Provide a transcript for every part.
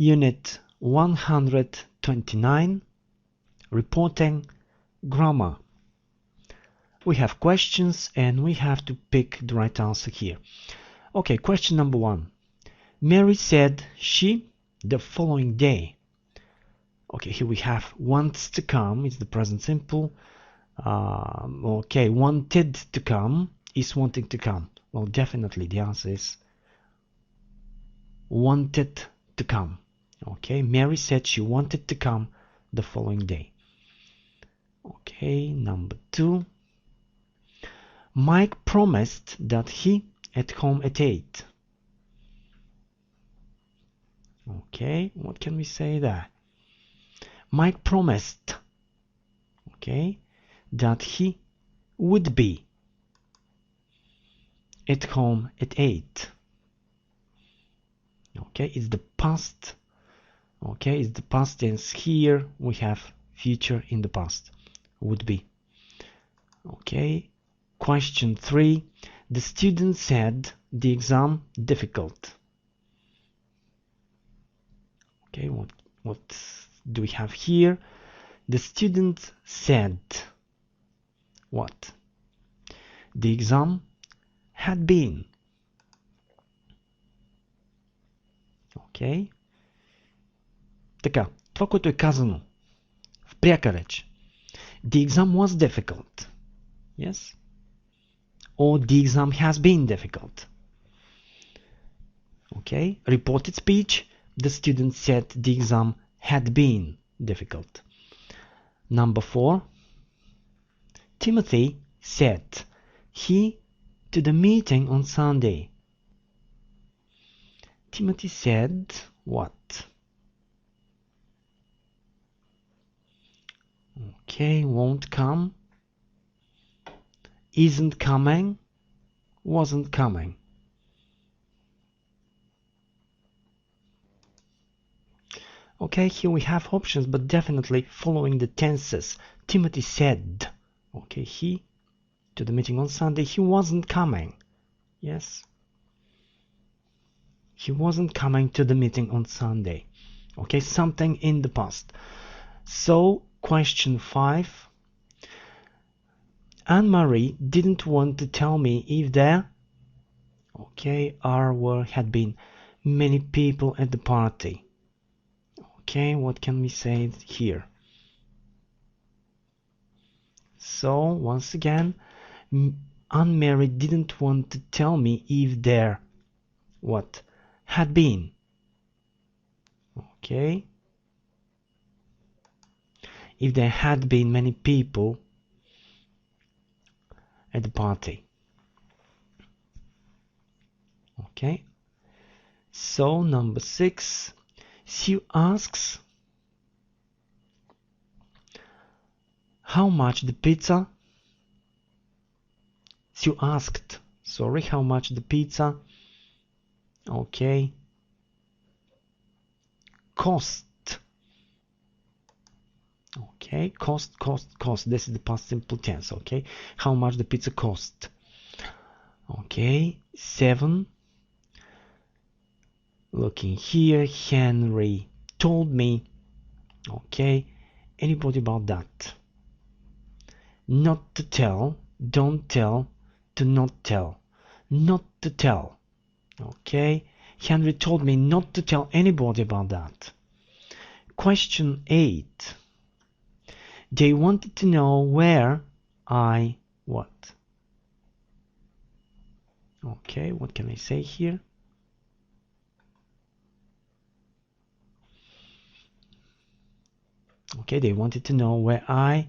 Unit 129, Reporting Grammar. We have questions and we have to pick the right answer here. Okay, question number 1. Mary said she the following day. Okay, here we have wants to come, it's the present simple. Okay, wanted to come is wanting to come. Well, definitely the answer is wanted to come. Okay, Mary said she wanted to come the following day. Okay, number 2. Mike promised that he at home at 8. Okay, what can we say there? Mike promised, okay, that he would be at home at 8. Okay, it's the past. Okay, it's the past tense. Here we have future in the past. Would be. Okay, question 3. The student said the exam difficult. Okay, what do we have here? The student said what? The exam had been. Okay. Така, това, което е казано в пряка реч. The exam was difficult. Yes? Or the exam has been difficult. Okay. Reported speech. The student said the exam had been difficult. Number 4. Timothy said he to the meeting on Sunday. Timothy said what? Okay, won't come, isn't coming, wasn't coming. Okay, here we have options, but definitely following the tenses. Timothy said, okay, he to the meeting on Sunday, he wasn't coming. Yes. He wasn't coming to the meeting on Sunday. Okay, something in the past. So, question 5. Anne-Marie didn't want to tell me if there, okay, had been many people at the party. Okay, what can we say here? So, once again, Anne-Marie didn't want to tell me if there, what, had been. Okay. If there had been many people at the party. Okay. So, number 6. Sue asks how much the pizza. Sue asked, sorry, how much the pizza, okay, cost. Okay, cost. This is the past simple tense, okay? How much the pizza cost. Okay, 7. Looking here, Henry told me. Okay, anybody about that? Not to tell, don't tell, to not tell. Not to tell. Okay, Henry told me not to tell anybody about that. Question 8. They wanted to know where I what? Okay, what can I say here? Okay, they wanted to know where I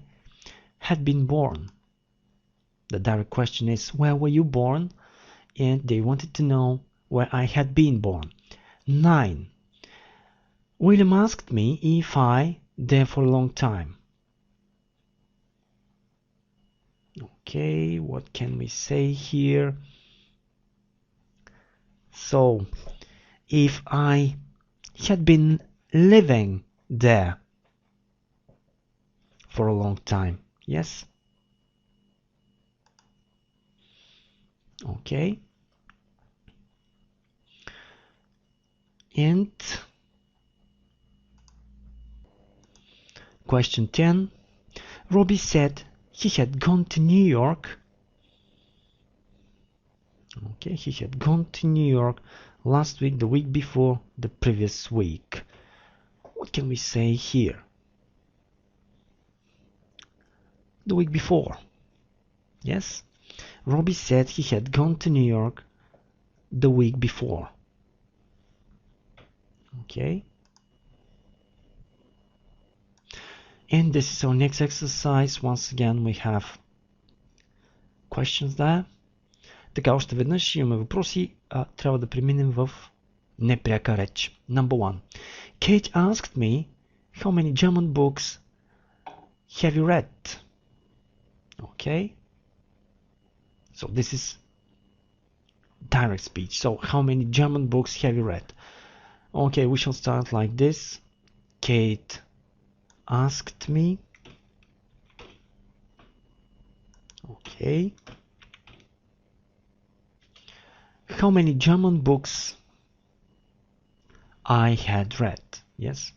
had been born. The direct question is, where were you born? And they wanted to know where I had been born. 9. William asked me if I there for a long time. Okay, what can we say here? So, if I had been living there for a long time, yes? Okay. And Question 10. Robbie said he had gone to New York. Okay, he had gone to New York last week, the week before, the previous week. What can we say here? The week before. Yes? Robbie said he had gone to New York the week before. Okay. And this is our next exercise. Once again, we have questions there. Така, още веднъж имаме въпроси. Трябва да преминем в непряка реч. Number 1. Kate asked me, how many German books have you read? Okay. So this is direct speech. So how many German books have you read? Okay, we shall start like this. Kate asked me. Okay. How many German books I had read? Yes.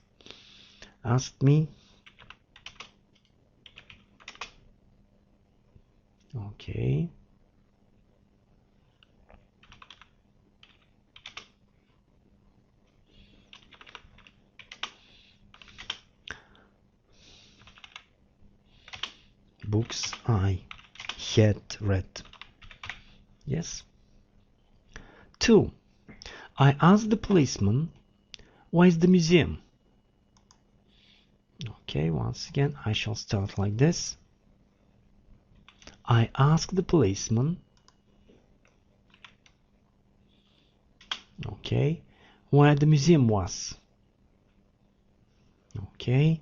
Asked me. Okay. Books I had read. Yes. 2. I asked the policeman, where is the museum? Okay, once again, I shall start like this. I asked the policeman, okay, where the museum was. Okay.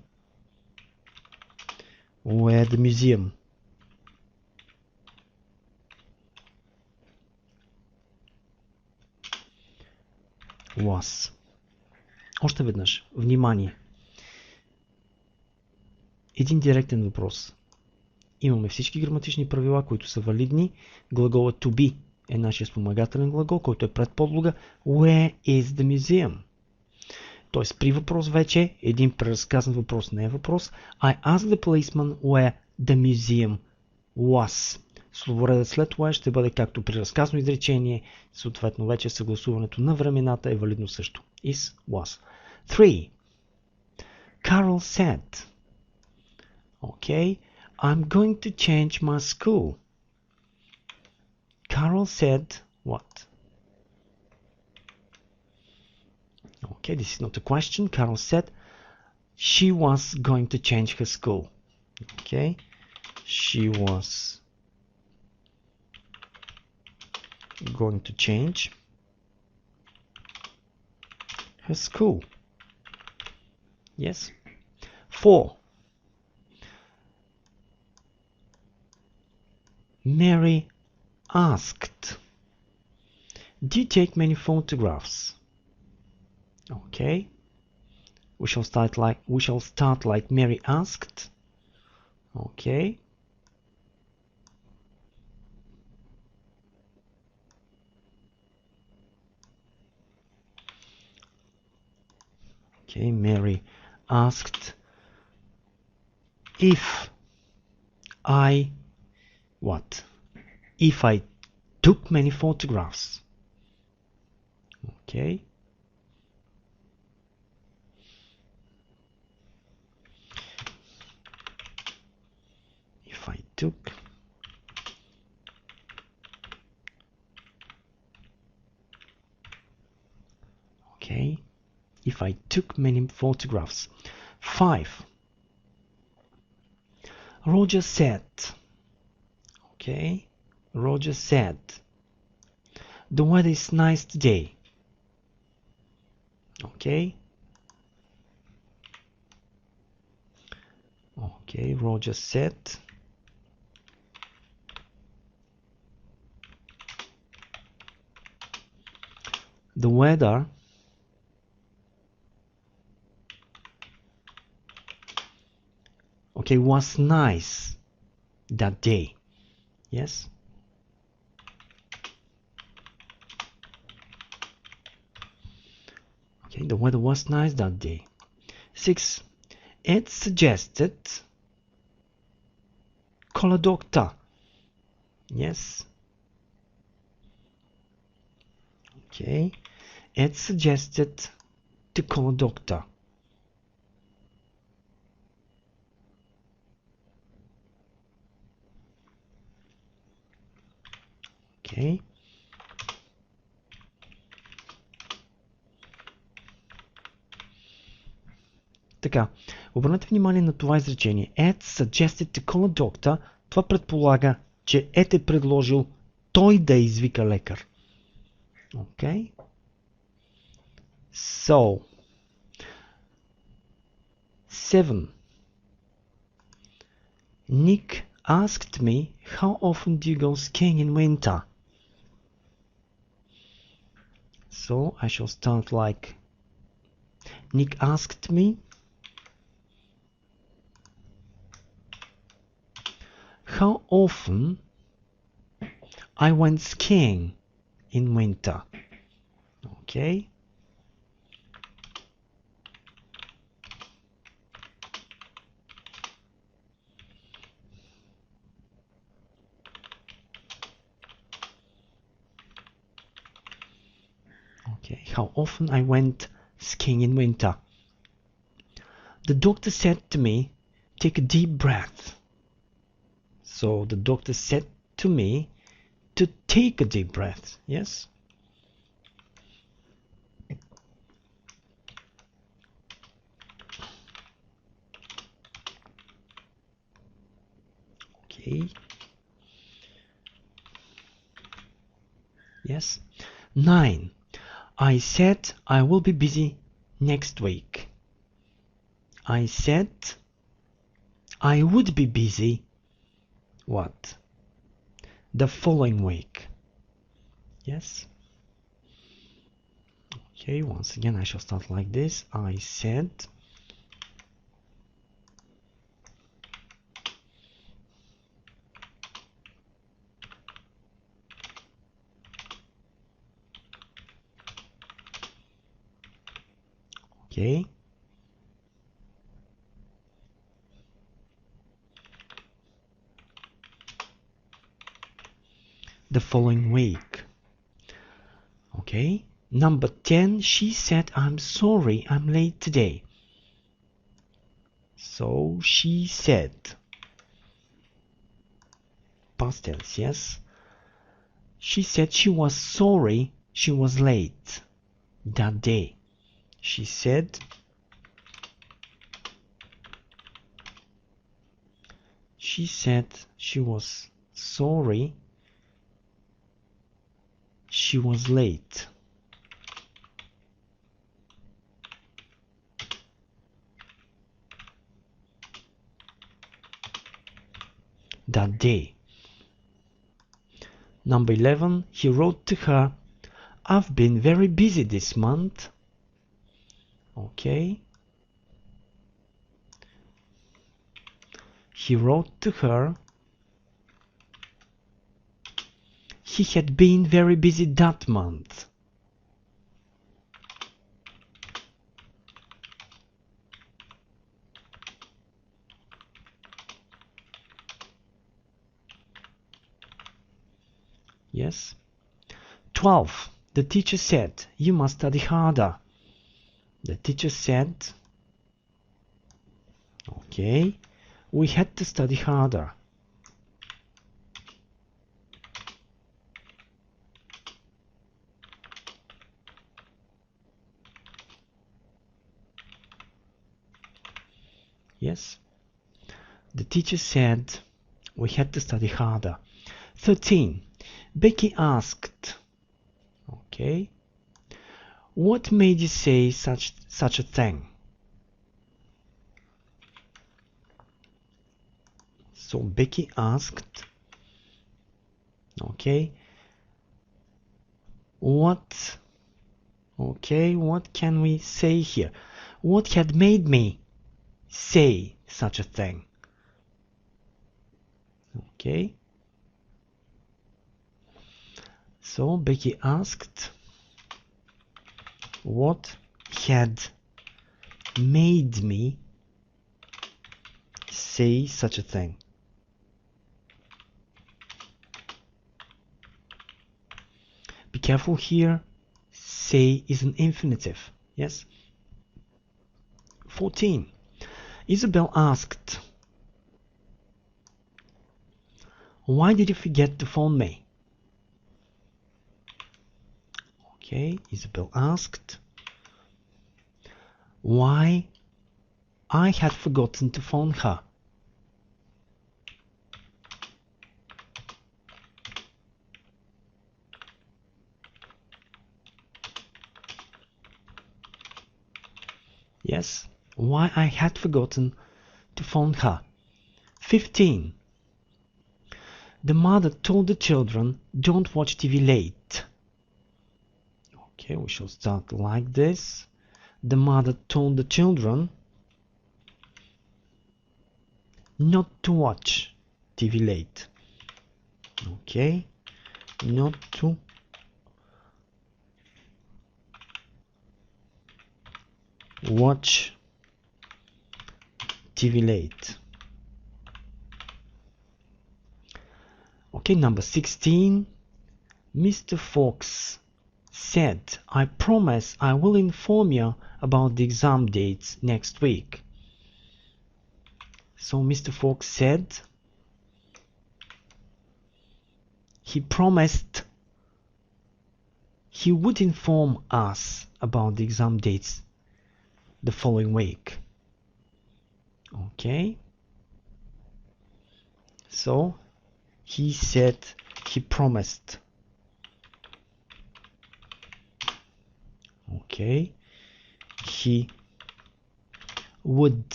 Where the museum was. Още веднъж, внимание. Един директен въпрос. Имаме всички граматични правила, които са валидни. Глаголът to be е нашия спомагателен глагол, който е пред подлога. Where is the museum? Тоест при въпрос вече, един преразказан въпрос не е въпрос. I asked the policeman where the museum was. Словоредът след where ще бъде както при разказано изречение, съответно вече съгласуването на времената е валидно също. Is, was. 3. Carol said, okay, I'm going to change my school. Carol said what? Okay, this is not a question. Carol said she was going to change her school. Okay, she was going to change her school. Yes. 4. Mary asked, do you take many photographs? Okay. We shall start like Mary asked. Okay. Okay, Mary asked if I took many photographs. Okay. If I took if I took many photographs. 5. Roger said, okay, Roger said, the weather is nice today. Okay. Okay, Roger said, the weather was nice that day. Yes. Okay, the weather was nice that day. 6. It suggested call a doctor. Yes. Okay. It suggested to call a doctor. Okay. Така, обърнете внимание на това изречение. Ed suggested to call a doctor. Това предполага, че Ed е предложил той да извика лекар. Okay. So, 7. Nick asked me, how often do you go skiing in winter? So, I shall start like, Nick asked me, how often I went skiing in winter. Okay. Okay, how often I went skiing in winter. The doctor said to me, take a deep breath. So the doctor said to me to take a deep breath. Yes? Okay. Yes. 9. I said I will be busy next week. I said I would be busy what? The following week. Yes? Okay, once again I shall start like this. I said okay. The following week. Okay. Number 10, she said, I'm sorry, I'm late today. So she said. Past tense, yes. She said she was sorry she was late that day. She said she was sorry she was late that day. Number 11, he wrote to her, I've been very busy this month. Okay. He wrote to her, he had been very busy that month. Yes. 12. The teacher said, you must study harder. The teacher said, okay, we had to study harder. Yes. The teacher said, we had to study harder. 13. Becky asked, okay, what made you say such a thing? So Becky asked, okay, what can we say here? What had made me say such a thing? Okay. So Becky asked, what had made me say such a thing. Be careful here. Say is an infinitive. Yes. 14. Isabel asked, "Why did you forget to phone me?" Okay, Isabel asked why I had forgotten to phone her. Yes, why I had forgotten to phone her. 15. The mother told the children, "Don't watch TV late." Okay, we shall start like this. The mother told the children not to watch TV late. Okay, not to watch TV late. Okay, number 16. Mr. Fox said, "I promise I will inform you about the exam dates next week." So Mr. Fox said he promised he would inform us about the exam dates the following week. Okay, so he said he promised. Okay, he would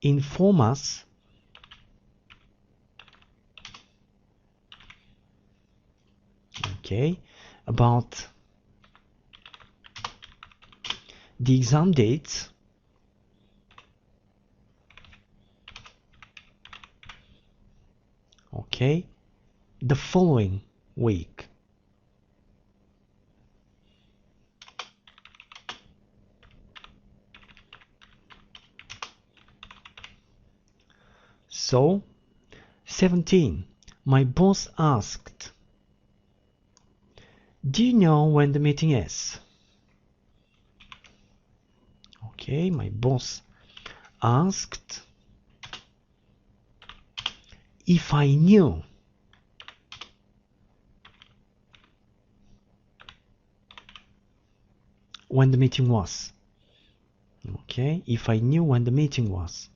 inform us about the exam dates the following week. So 17. My boss asked, "Do you know when the meeting is?" Okay, my boss asked if I knew when the meeting was. Okay, if I knew when the meeting was.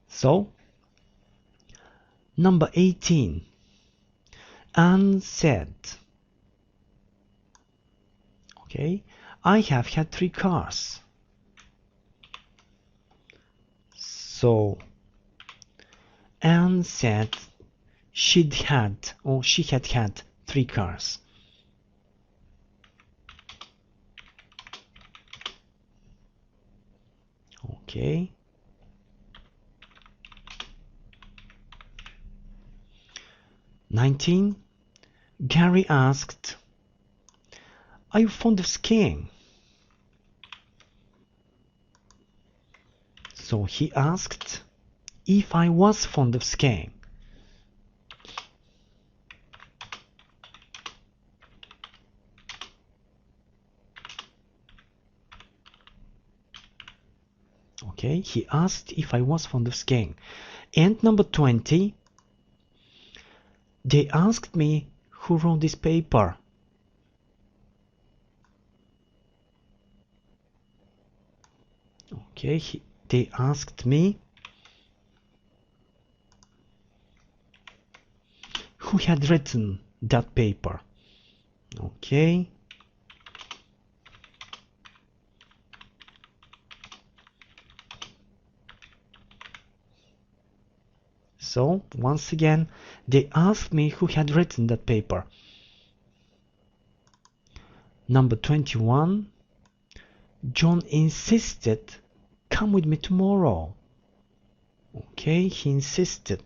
So, number 18. Anne said, "I have had 3 cars." So Anne said she had had 3 cars. Okay. "19. Gary asked, "Are you fond of skiing?" So he asked if I was fond of skiing. Okay, he asked if I was fond of skiing. And number 20. They asked me who wrote this paper. Okay, they asked me who had written that paper. Okay. So, once again, they asked me who had written that paper. Number 21. John insisted, "Come with me tomorrow." Okay, he insisted.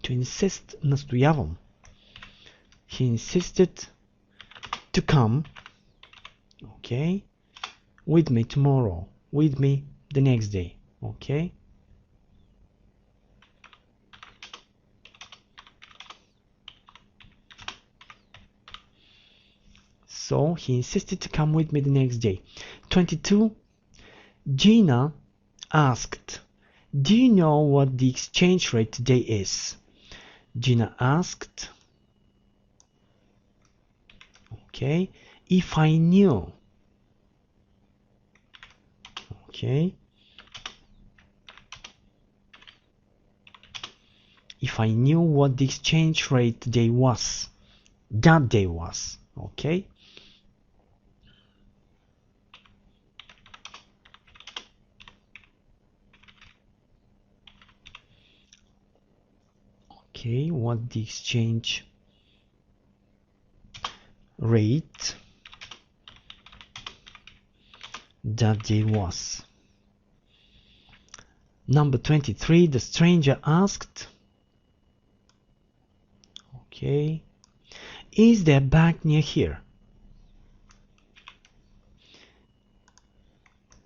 To insist, настоявам. He insisted to come, okay, with me tomorrow, with me the next day, okay. So he insisted to come with me the next day. 22. Gina asked, do you know what the exchange rate today is? Gina asked, okay, if I knew, okay, if I knew what the exchange rate today was, that day was, okay. Okay, what the exchange rate that day was. Number 23, the stranger asked, okay, is there a bank near here?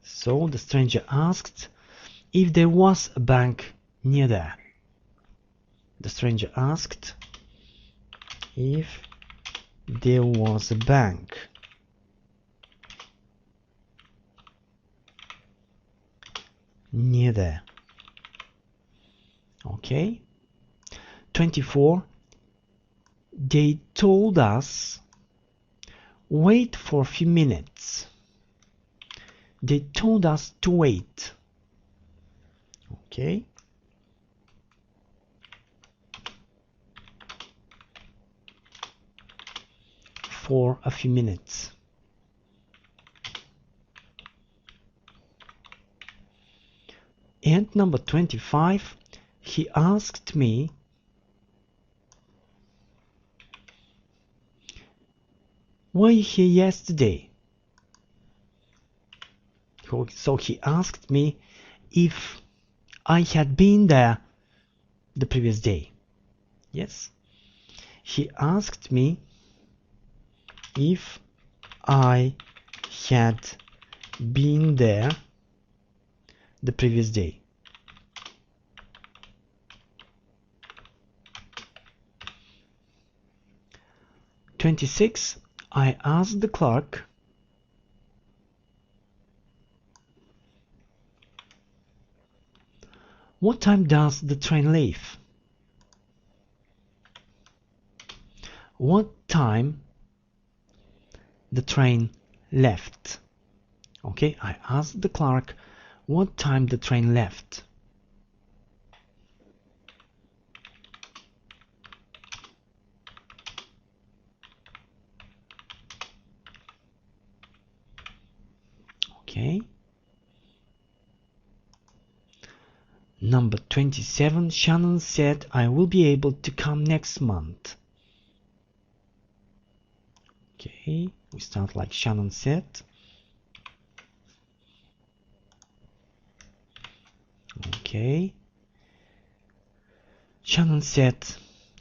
So the stranger asked if there was a bank near there. The stranger asked if there was a bank near there. Okay. 24. They told us wait for a few minutes. They told us to wait. Okay. For a few minutes. And number 25, he asked me were you here yesterday? So he asked me if I had been there the previous day. Yes. He asked me if I had been there the previous day. "26. I asked the clerk what time does the train leave? What time the train left? Okay, I asked the clerk what time the train left. Okay. Number 27, Shannon said I will be able to come next month. Okay, we start like Shannon said. Okay. Shannon said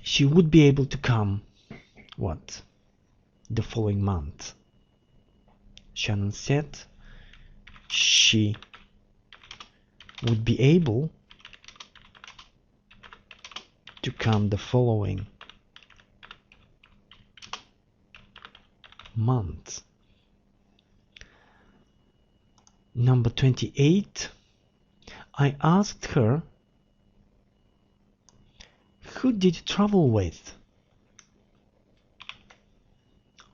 she would be able to come, what? The following month. Shannon said she would be able to come the following month. Number 28, I asked her, who did you travel with?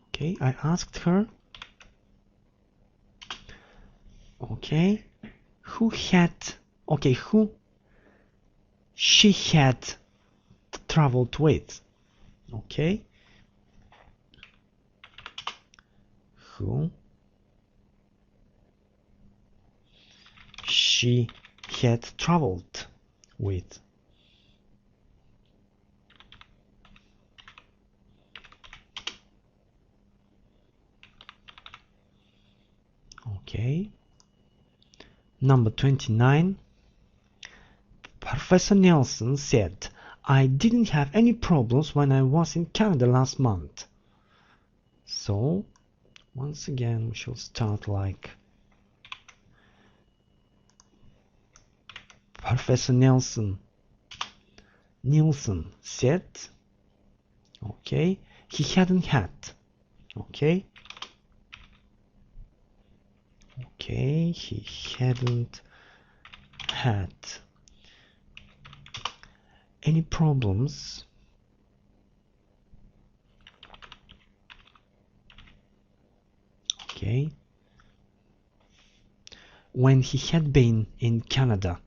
Okay, I asked her, okay, who she had traveled with. Okay, who she had traveled with. Okay. Number 29. Professor Nelson said, I didn't have any problems when I was in Canada last month. So, once again, we should start like Professor Nielsen said, okay, he hadn't had, okay, he hadn't had any problems when he had been in Canada,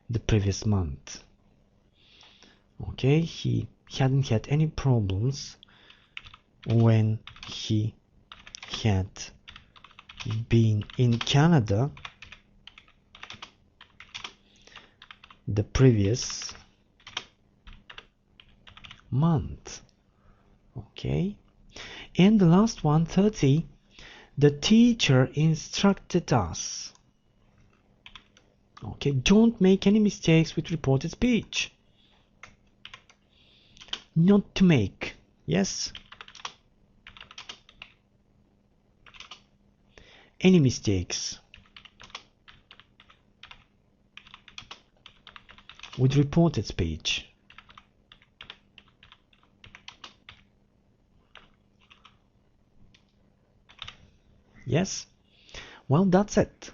the previous month. He hadn't had any problems when he had been in Canada the previous month. And the last one, 30, the teacher instructed us. Don't make any mistakes with reported speech. Not to make, yes? Any mistakes with reported speech. Yes? Well, that's it.